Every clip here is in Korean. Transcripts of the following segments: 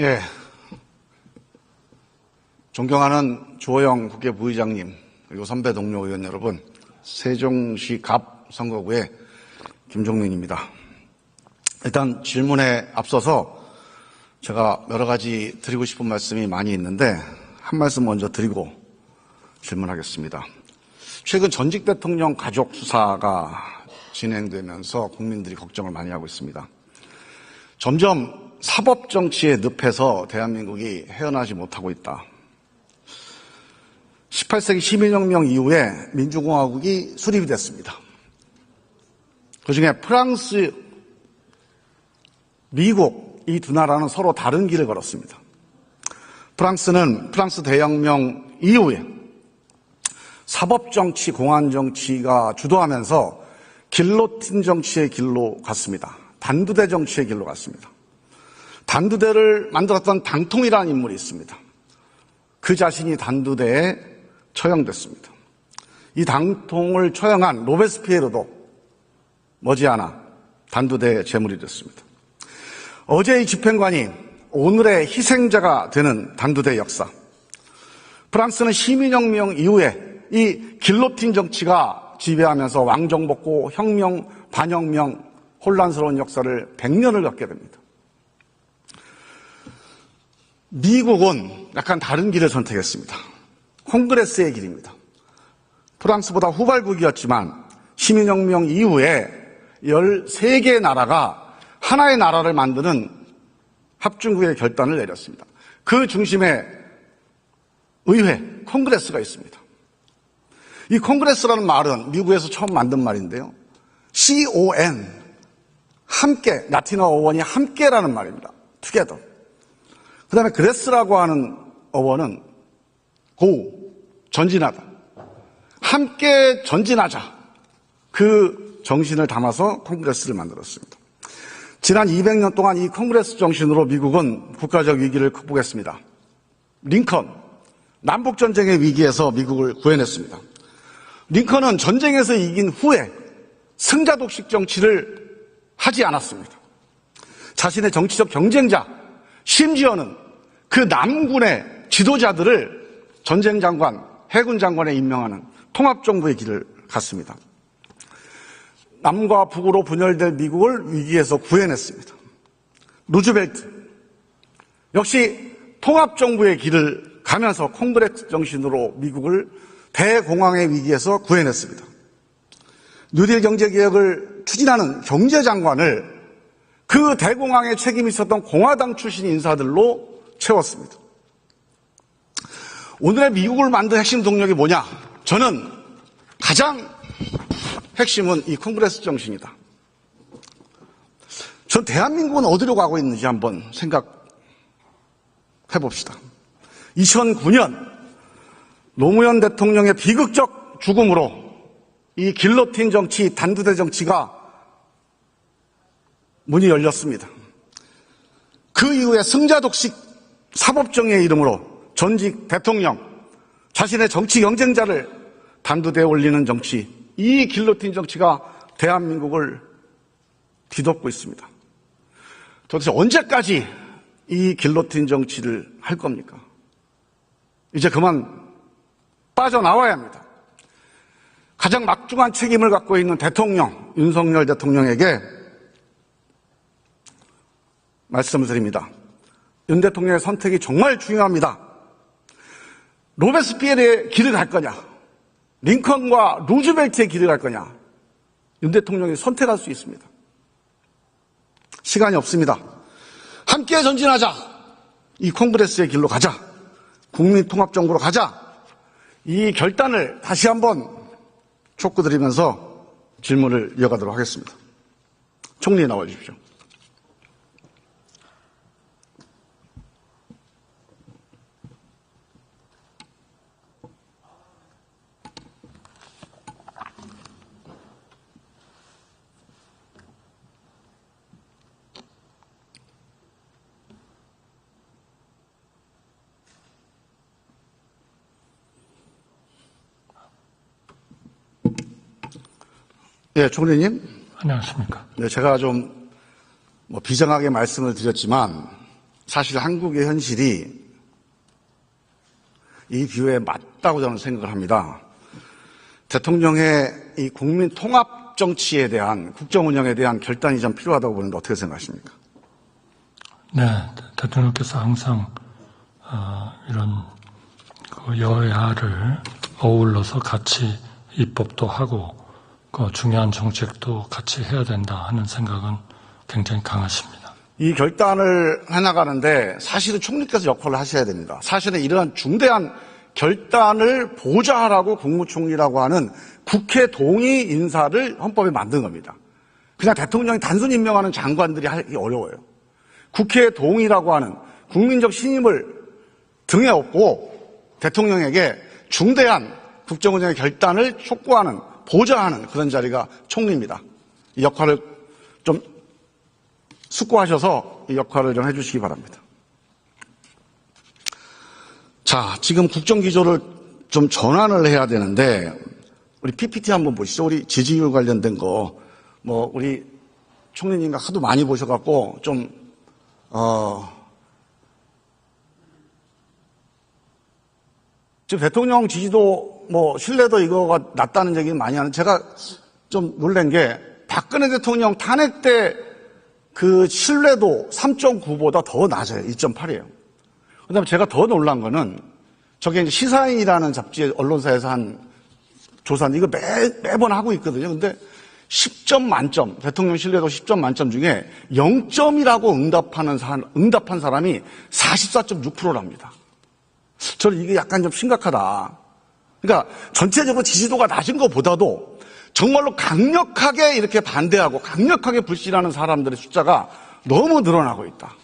예. 존경하는 주호영 국회 부의장님, 그리고 선배 동료 의원 여러분, 세종시 갑 선거구의 김종민입니다. 일단 질문에 앞서서 제가 여러 가지 드리고 싶은 말씀이 많이 있는데 한 말씀 먼저 드리고 질문하겠습니다. 최근 전직 대통령 가족 수사가 진행되면서 국민들이 걱정을 많이 하고 있습니다. 점점 사법 정치의 늪에서 대한민국이 헤어나지 못하고 있다. 18세기 시민혁명 이후에 민주공화국이 수립이 됐습니다. 그중에 프랑스, 미국 이 두 나라는 서로 다른 길을 걸었습니다. 프랑스는 프랑스 대혁명 이후에 사법정치, 공안정치가 주도하면서 길로틴 정치의 길로 갔습니다. 단두대 정치의 길로 갔습니다. 단두대를 만들었던 당통이라는 인물이 있습니다. 그 자신이 단두대에 처형됐습니다. 이 당통을 처형한 로베스피에르도 머지않아 단두대의 제물이 됐습니다. 어제의 집행관이 오늘의 희생자가 되는 단두대 역사. 프랑스는 시민혁명 이후에 이 길로틴 정치가 지배하면서 왕정복고, 혁명, 반혁명, 혼란스러운 역사를 100년을 겪게 됩니다. 미국은 약간 다른 길을 선택했습니다. 콩그레스의 길입니다. 프랑스보다 후발국이었지만 시민혁명 이후에 13개의 나라가 하나의 나라를 만드는 합중국의 결단을 내렸습니다. 그 중심에 의회, 콩그레스가 있습니다. 이 콩그레스라는 말은 미국에서 처음 만든 말인데요. CON, 함께, 라틴어 어원이 함께라는 말입니다. together. 그 다음에 그레스라고 하는 어원은 go, 전진하다. 함께 전진하자. 그 정신을 담아서 콩그레스를 만들었습니다. 지난 200년 동안 이 콩그레스 정신으로 미국은 국가적 위기를 극복했습니다. 링컨, 남북전쟁의 위기에서 미국을 구해냈습니다. 링컨은 전쟁에서 이긴 후에 승자독식 정치를 하지 않았습니다. 자신의 정치적 경쟁자, 심지어는 그 남군의 지도자들을 전쟁 장관, 해군 장관에 임명하는 통합정부의 길을 갔습니다. 남과 북으로 분열될 미국을 위기에서 구해냈습니다. 루즈벨트 역시 통합정부의 길을 가면서 콩그레스 정신으로 미국을 대공황의 위기에서 구해냈습니다. 뉴딜 경제개혁을 추진하는 경제장관을 그 대공황에 책임이 있었던 공화당 출신 인사들로 채웠습니다. 오늘의 미국을 만든 핵심 동력이 뭐냐? 저는 가장 핵심은 이 콩그레스 정신이다. 전 대한민국은 어디로 가고 있는지 한번 생각해 봅시다. 2009년 노무현 대통령의 비극적 죽음으로 이 길로틴 정치, 단두대 정치가 문이 열렸습니다. 그 이후에 승자독식 사법정의의 이름으로 전직 대통령, 자신의 정치 경쟁자를 단두대에 올리는 정치, 이 길로틴 정치가 대한민국을 뒤덮고 있습니다. 도대체 언제까지 이 길로틴 정치를 할 겁니까? 이제 그만 빠져나와야 합니다. 가장 막중한 책임을 갖고 있는 대통령, 윤석열 대통령에게 말씀을 드립니다. 윤 대통령의 선택이 정말 중요합니다. 로베스피에르의 길을 갈 거냐, 링컨과 루즈벨트의 길을 갈 거냐, 윤 대통령이 선택할 수 있습니다. 시간이 없습니다. 함께 전진하자. 이 콩그레스의 길로 가자. 국민통합정부로 가자. 이 결단을 다시 한번 촉구드리면서 질문을 이어가도록 하겠습니다. 총리 나와 주십시오. 예, 총리님. 안녕하십니까. 네, 제가 좀 비장하게 말씀을 드렸지만 사실 한국의 현실이 이 비유에 맞다고 저는 생각을 합니다. 대통령의 이 국민 통합 정치에 대한 국정 운영에 대한 결단이 좀 필요하다고 보는데 어떻게 생각하십니까? 네, 대통령께서 항상 이런 여야를 어울러서 같이 입법도 하고 그 중요한 정책도 같이 해야 된다 하는 생각은 굉장히 강하십니다. 이 결단을 해나가는데 사실은 총리께서 역할을 하셔야 됩니다. 사실은 이러한 중대한 결단을 보좌하라고 국무총리라고 하는 국회 동의 인사를 헌법에 만든 겁니다. 그냥 대통령이 단순히 임명하는 장관들이 하기 어려워요. 국회 동의라고 하는 국민적 신임을 등에 업고 대통령에게 중대한 국정운영의 결단을 촉구하는, 보좌하는 그런 자리가 총리입니다. 이 역할을 좀 숙고하셔서 이 역할을 좀 해주시기 바랍니다. 자, 지금 국정기조를 좀 전환을 해야 되는데 우리 PPT 한번 보시죠. 우리 지지율 관련된 거, 우리 총리님과 하도 많이 보셔갖고 지금 대통령 지지도 신뢰도 이거가 낮다는 얘기는 많이 하는, 제가 좀 놀란 게 박근혜 대통령 탄핵 때 그 신뢰도 3.9보다 더 낮아요. 2.8이에요. 그 다음에 제가 더 놀란 거는 저게 이제 시사인이라는 잡지 언론사에서 한 조사인데 이거 매번 하고 있거든요. 근데 10점 만점, 대통령 신뢰도 10점 만점 중에 0점이라고 응답한 사람이 44.6%랍니다. 저는 이게 약간 좀 심각하다. 그러니까 전체적으로 지지도가 낮은 것보다도 정말로 강력하게 이렇게 반대하고 강력하게 불신하는 사람들의 숫자가 너무 늘어나고 있다.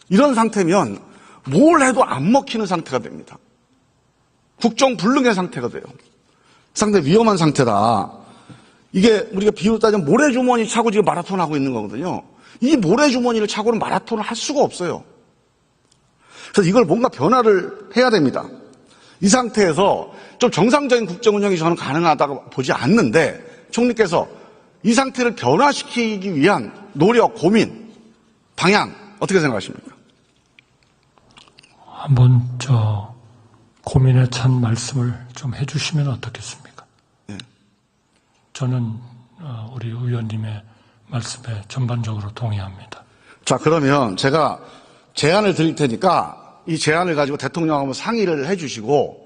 이런 상태면 뭘 해도 안 먹히는 상태가 됩니다. 국정불능의 상태가 돼요. 상당히 위험한 상태다. 이게 우리가 비유로 따지면 모래주머니 차고 지금 마라톤 하고 있는 거거든요. 이 모래주머니를 차고는 마라톤을 할 수가 없어요. 그래서 이걸 뭔가 변화를 해야 됩니다. 이 상태에서 좀 정상적인 국정 운영이 저는 가능하다고 보지 않는데 총리께서 이 상태를 변화시키기 위한 노력, 고민, 방향 어떻게 생각하십니까? 한번 고민에 찬 말씀을 좀 해주시면 어떻겠습니까? 네. 저는 우리 의원님의 말씀에 전반적으로 동의합니다. 자, 그러면 제가 제안을 드릴 테니까 이 제안을 가지고 대통령하고 상의를 해주시고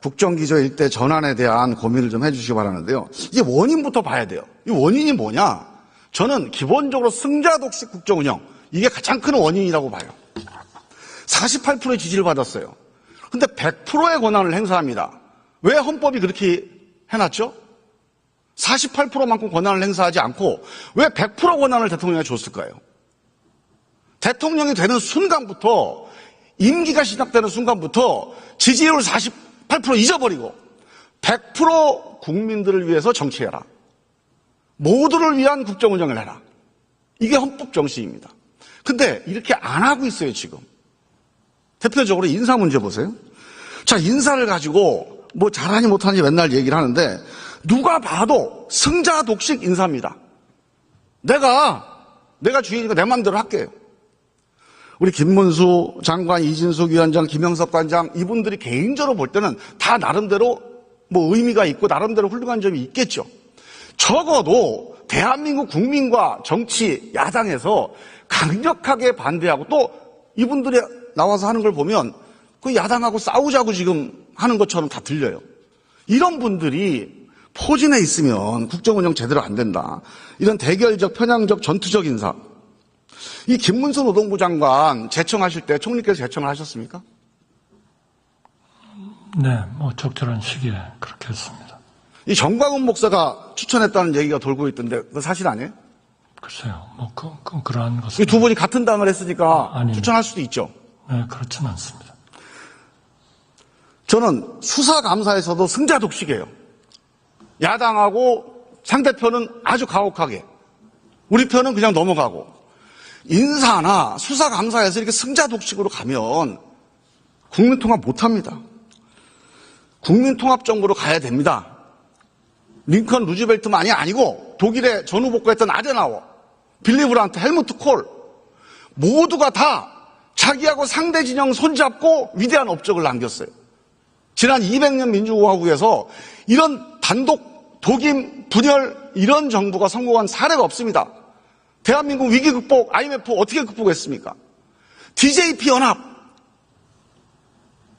국정기조 일대 전환에 대한 고민을 좀 해주시기 바라는데요. 이게 원인부터 봐야 돼요. 이 원인이 뭐냐? 저는 기본적으로 승자독식 국정운영, 이게 가장 큰 원인이라고 봐요. 48%의 지지를 받았어요. 근데 100%의 권한을 행사합니다. 왜 헌법이 그렇게 해놨죠? 48%만큼 권한을 행사하지 않고 왜 100% 권한을 대통령에게 줬을까요? 대통령이 되는 순간부터, 임기가 시작되는 순간부터 지지율 48% 잊어버리고 100% 국민들을 위해서 정치해라. 모두를 위한 국정운영을 해라. 이게 헌법 정신입니다. 근데 이렇게 안 하고 있어요, 지금. 대표적으로 인사 문제 보세요. 자, 인사를 가지고 잘하니 못하니 맨날 얘기를 하는데 누가 봐도 승자 독식 인사입니다. 내가 주인이니까 내 마음대로 할게요. 우리 김문수 장관, 이진숙 위원장, 김영석 관장, 이분들이 개인적으로 볼 때는 다 나름대로 의미가 있고 나름대로 훌륭한 점이 있겠죠. 적어도 대한민국 국민과 정치, 야당에서 강력하게 반대하고 또 이분들이 나와서 하는 걸 보면 그 야당하고 싸우자고 지금 하는 것처럼 다 들려요. 이런 분들이 포진해 있으면 국정운영 제대로 안 된다. 이런 대결적, 편향적, 전투적 인사. 이 김문수 노동부 장관 제청하실 때 총리께서 제청을 하셨습니까? 네, 적절한 시기에 그렇게 했습니다. 이 정광훈 목사가 추천했다는 얘기가 돌고 있던데 그거 사실 아니에요? 글쎄요, 그러한 것은. 이 두 분이 같은 당을 했으니까 아닙니다. 추천할 수도 있죠. 네, 그렇진 않습니다. 저는 수사감사에서도 승자 독식이에요. 야당하고 상대편은 아주 가혹하게, 우리 편은 그냥 넘어가고. 인사나 수사감사에서 이렇게 승자 독식으로 가면 국민통합 못합니다. 국민통합 정부로 가야 됩니다. 링컨 루즈벨트만이 아니고 독일의 전 후보가 했던 아데나워, 빌리 브란트, 헬무트 콜 모두가 다 자기하고 상대 진영 손잡고 위대한 업적을 남겼어요. 지난 200년 민주공화국에서 이런 단독 독임 분열 이런 정부가 성공한 사례가 없습니다. 대한민국 위기 극복, IMF 어떻게 극복했습니까? DJP 연합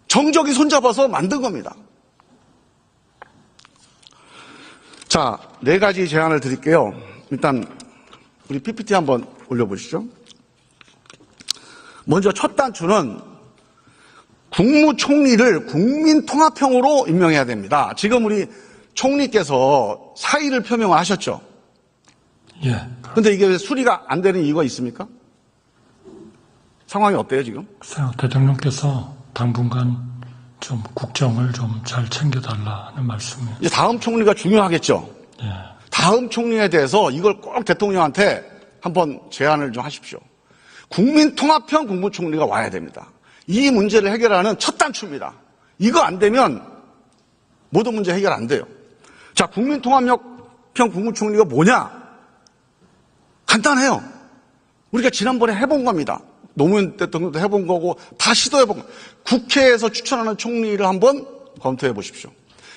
정적이 손잡아서 만든 겁니다. 자, 4가지 제안을 드릴게요. 일단 우리 PPT 한번 올려보시죠. 먼저 첫 단추는 국무총리를 국민통합형으로 임명해야 됩니다. 지금 우리 총리께서 사의를 표명하셨죠. 예. 그런데 이게 왜 수리가 안 되는 이유가 있습니까? 상황이 어때요, 지금? 글쎄요, 대통령께서 당분간 좀 국정을 좀 잘 챙겨달라는 말씀이에요. 이제 다음 총리가 중요하겠죠. 예. 다음 총리에 대해서 이걸 꼭 대통령한테 한번 제안을 좀 하십시오. 국민통합형 국무총리가 와야 됩니다. 이 문제를 해결하는 첫 단추입니다. 이거 안 되면 모든 문제 해결 안 돼요. 자, 국민통합형 국무총리가 뭐냐? 간단해요. 우리가 지난번에 해본 겁니다. 노무현 대통령도 해본 거고 다 시도해본 거예요. 국회에서 추천하는 총리를 한번 검토해 보십시오.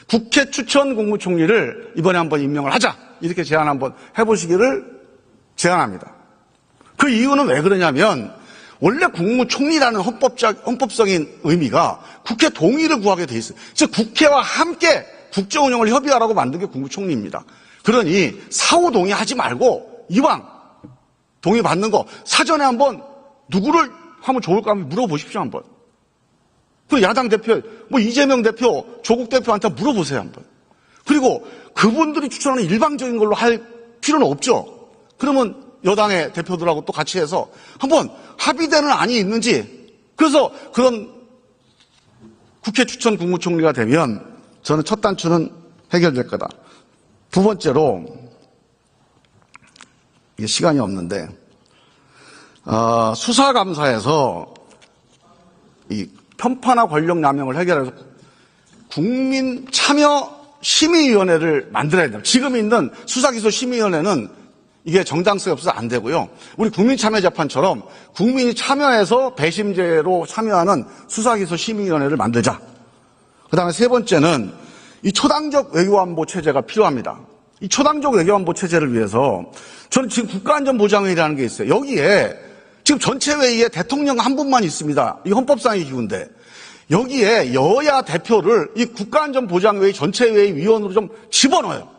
국회 추천 국무총리를 이번에 한번 임명을 하자. 이렇게 제안 한번 해보시기를 제안합니다. 그 이유는 왜 그러냐면 원래 국무총리라는 헌법적인 의미가 국회 동의를 구하게 돼 있어요. 즉 국회와 함께 국정 운영을 협의하라고 만든 게 국무총리입니다. 그러니 사후 동의하지 말고 이왕 동의 받는 거 사전에 한번 누구를 하면 좋을까 한번 물어보십시오 한번. 그 야당 대표, 뭐 이재명 대표, 조국 대표한테 물어보세요 한번. 그리고 그분들이 추천하는 일방적인 걸로 할 필요는 없죠. 그러면 여당의 대표들하고 또 같이 해서 한번 합의되는 안이 있는지, 그래서 그런 국회 추천 국무총리가 되면 저는 첫 단추는 해결될 거다. 두 번째로, 이게 시간이 없는데, 수사감사에서 이 편파나 권력 남용을 해결해서 국민 참여 심의위원회를 만들어야 됩니다. 지금 있는 수사기소심의위원회는 이게 정당성이 없어서 안 되고요. 우리 국민참여재판처럼 국민이 참여해서 배심제로 참여하는 수사기소심의위원회를 만들자. 그다음에 세 번째는 이 초당적 외교안보 체제가 필요합니다. 이 초당적 외교안보 체제를 위해서 저는 지금 국가안전보장회의라는 게 있어요. 여기에 지금 전체 회의에 대통령 한 분만 있습니다. 이 헌법상의 기구인데 여기에 여야 대표를 이 국가안전보장회의 전체 회의 위원으로 좀 집어넣어요.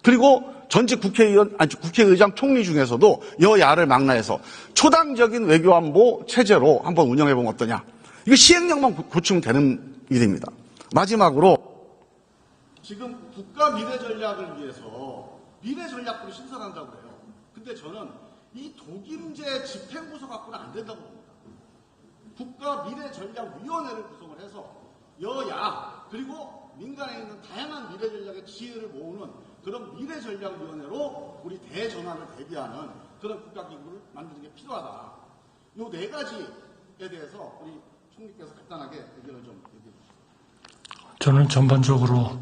그리고 전직 국회의장 총리 중에서도 여야를 망라해서 초당적인 외교안보 체제로 한번 운영해보면 어떠냐. 이거 시행령만 고치면 되는 일입니다. 마지막으로 지금 국가 미래 전략을 위해서 미래 전략부를 신설한다고 해요. 근데 저는 이 독임제 집행부서 갖고는 안 된다고 봅니다. 국가 미래 전략 위원회를 구성을 해서 여야 그리고 민간에 있는 다양한 미래 전략의 지혜를 모으는 그런 미래 전략 위원회로 우리 대전환을 대비하는 그런 국가 기구를 만드는 게 필요하다. 요 4가지에 대해서 우리 총리께서 간단하게 의견을 좀 얘기해 주시죠. 저는 전반적으로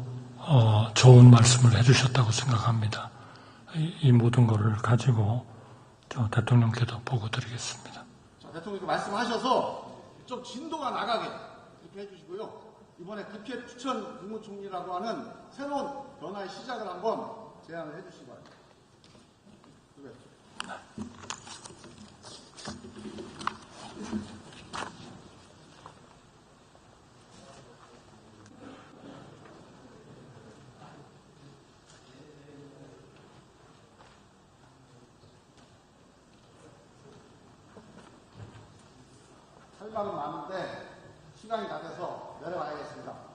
좋은 말씀을 해주셨다고 생각합니다. 이 모든 것을 가지고 저 대통령께도 보고 드리겠습니다. 자, 대통령께 말씀하셔서 좀 진도가 나가게 이렇게 해주시고요. 이번에 국회 추천 국무총리라고 하는 새로운 변화의 시작을 한번 제안을 해주시기 바랍니다. 할 말은 많은데 시간이 다 돼서 내려가야겠습니다.